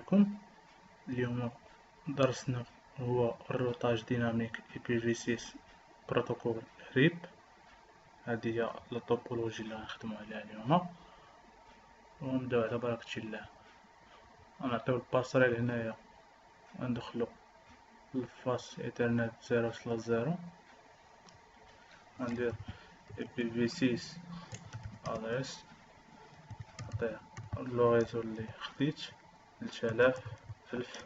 عليكم. اليوم درسنا هو الروتاج ديناميك IPv6 بروتوكول ريب. هذه هي الطوبولوجي اللي غنخدمو عليها اليوم، ونبداو على بركة الله. غنعطيو الباسريل هنايا، غندخلو الفاس ايترنت 0/0، غندير IPv6 ادريس، نعطيه لو ريزو اللي خديت 3000 1000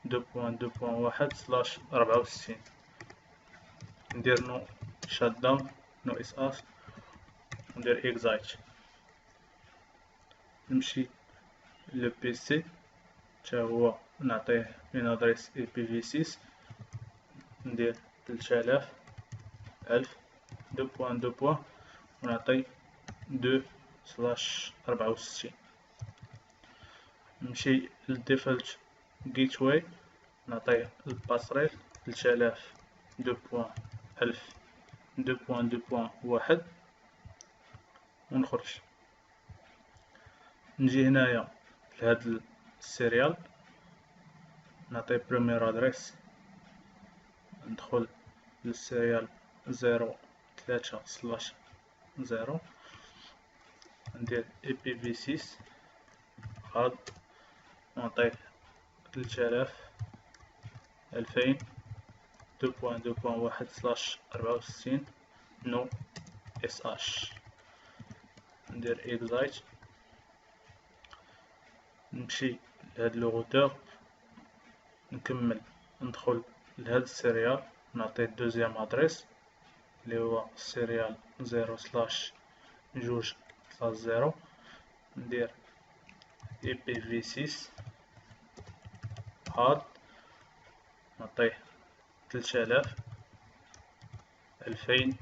2.2.1/64. ندير نو شات داون، نو اس اس، ندير اكزايت. نمشي لو بي سي تا هو نعطيه اون ادريس IPv6، ندير 3000 1000 2.2. ونعطي 2/64. نمشي للديفولت جيت واي، نعطيه الباسريل 3000 2.1000 2.2.1 ونخرج. نجي هنايا لهاد السيريال، نعطي بريمير ادريس، ندخل للسيريال 03/0، ندير IPv6 هاد، ونعطيه 3000 2000 2.2.1/64 نو اس اش. ندير اكزايت. نمشي لهاد لو روتور، نكمل ندخل لهاد السيريال، نعطيه دوزيام ادريس اللي هو السيريال 0/2/0، ندير IPv6 هاد، نعطيه 3000 2000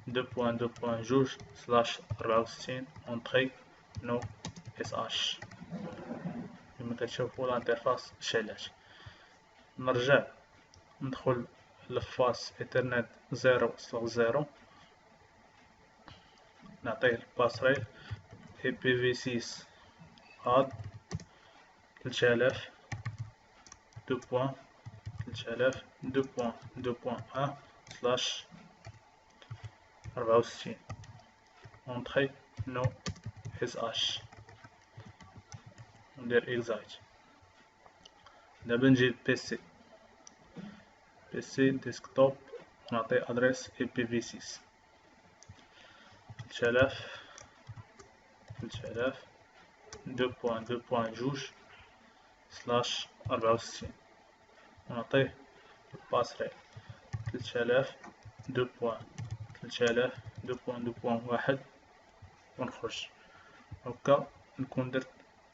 2.2.2/64 اونطري نو اس اش. كما كتشوفوا الانترفاس شعلات. نرجع ندخل لفاس ايترنت 0/0، نعطيه الباسريل IPv6 هاد 3000 2.2.1/64 اونطري نو اس اش، ندير اكزايت. دابا نجي للبيسي ديسكتوب، نعطي ادريس IPv6 3000 2.2.2/64 ونعطيه الباسريل 3000 2.2.1 ونخرج. هكا نكون درت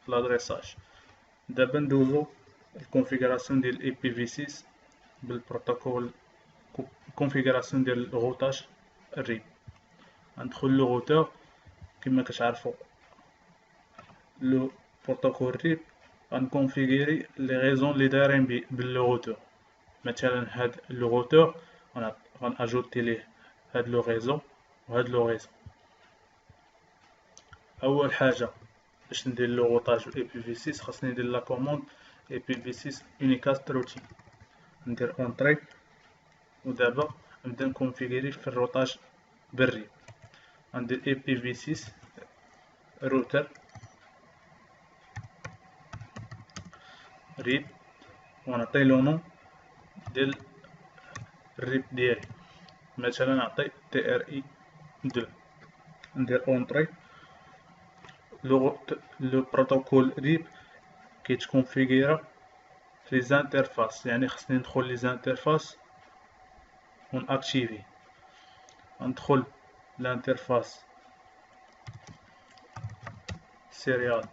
لادريساج. دابا ندوزو الكونفيغوراسيون ديال IPv6 بالبروتوكول، الكونفيغوراسيون ديال الغوتاج الريب. غندخل لو روتور. كما كتعرفوا لو بروتوكول ريب غنكونفيغيري لي غيزون اللي دايرين باللو روتور. مثلا هاد لو روتور غناجوتي ليه هاد لو غيزو وهاد لو غيزو. اول حاجه باش ندير لو روتاج IPv6 خاصني ندير لا كوموند IPv6 unicast routine، ندير اونطري. ودابا نبدا نكونفيغيري في الروتاج بالريب. غندير IPv6 روتر ريب، ونعطي لو نو ديال الريب ديالي، مثلا نعطي TRI2، ندير اونطري. لو بروتوكول ريب كيتكونفيغيرا في لي زانترفاس، يعني خصني ندخل لي زانترفاس ونأكتيفي. ندخل لانترفاس سيريال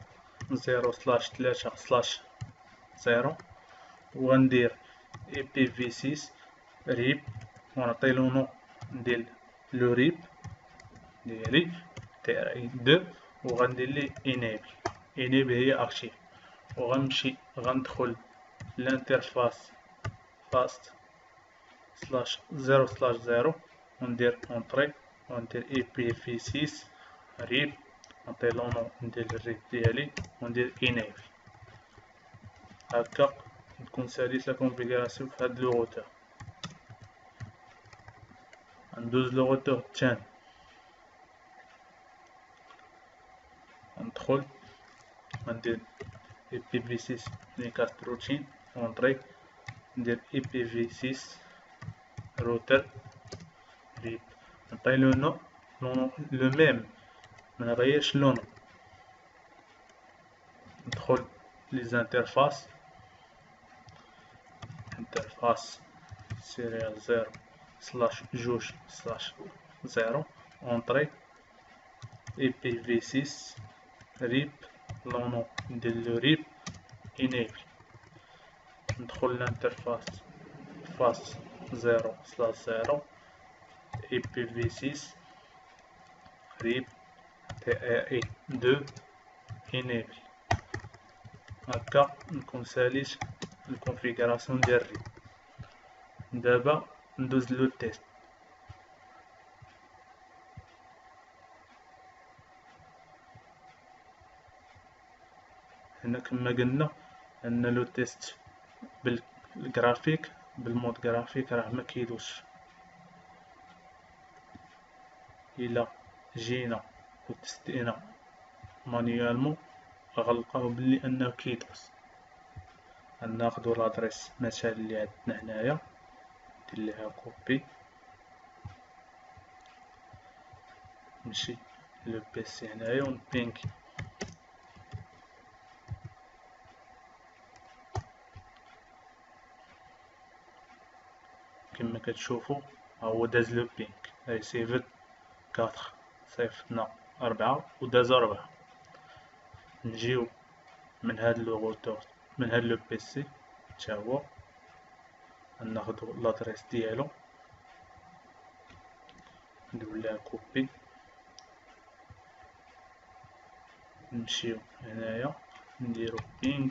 0/3/0 وغندير IPv6 ريب، ونعطي لو نو ديال لو ريب ديالي TRI2، وغندير ليه انيبل هي اكتيف. وغنمشي غندخل لانترفاس فاست 0/0 وندير اونطري، وندير IPv6 ريب، نعطي لو نو ديال الريب ديالي وندير انيبل. هكا نكون ساليت لا كونفيغوراسيون في هاد لو روتور. ندوز لو روتور الثاني، ندخل ندير IPv6 unicast routine اونطري، ندير IPv6 روتر ريب، نعطي لو نو لو ميم، منغيرش لو نو. ندخل لي زانترفاس، انترفاس سيريال 0 سلاش جوج سلاش 0 اونطري IPv6 ريب، لو نو ندير لو ريب انيبل. ندخل لانترفاس فاس 0 سلاش 0 IPv6 ريب TRI 2 enable. هكا نكون ساليت الكونفيغوراسيون ديال الريب. دابا ندوز لو تيست. هنا كما قلنا ان لو تيست بالجرافيك بالمود جرافيك راه ما كيدوش. الا جينا وتستينا مانيوالمون غنلقاو بلي انه كيدوز. غناخدو لادريس مثلا اللي عندنا هنايا، ندير ليها كوبي، نمشي لو بيسي هنايا ونبينكي. كما كتشوفوا ها هو داز لو بينك، ريسيفد 4 صيفطنا 4 وداز 4. نجيو من هاد لو روتور من هاد لو بيسي تا هو، ناخدو لادريس ديالو، نديرو ليها كوبي، نمشيو هنايا نديرو بينغ،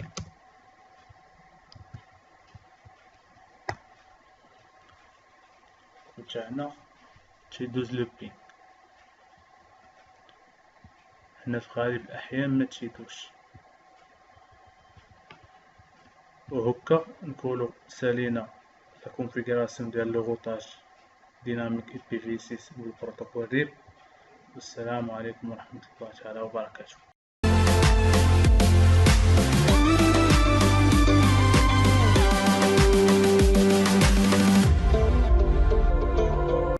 وتاعنا تيدوز لو بينغ. هنا في غالب الأحيان ما تيدوش. وهكا نكونو سالينا لا كونفيغوراسيون ديال لو روتاج ديناميك IPv6 بالبروتوكول ريب. والسلام عليكم ورحمة الله تعالى وبركاته.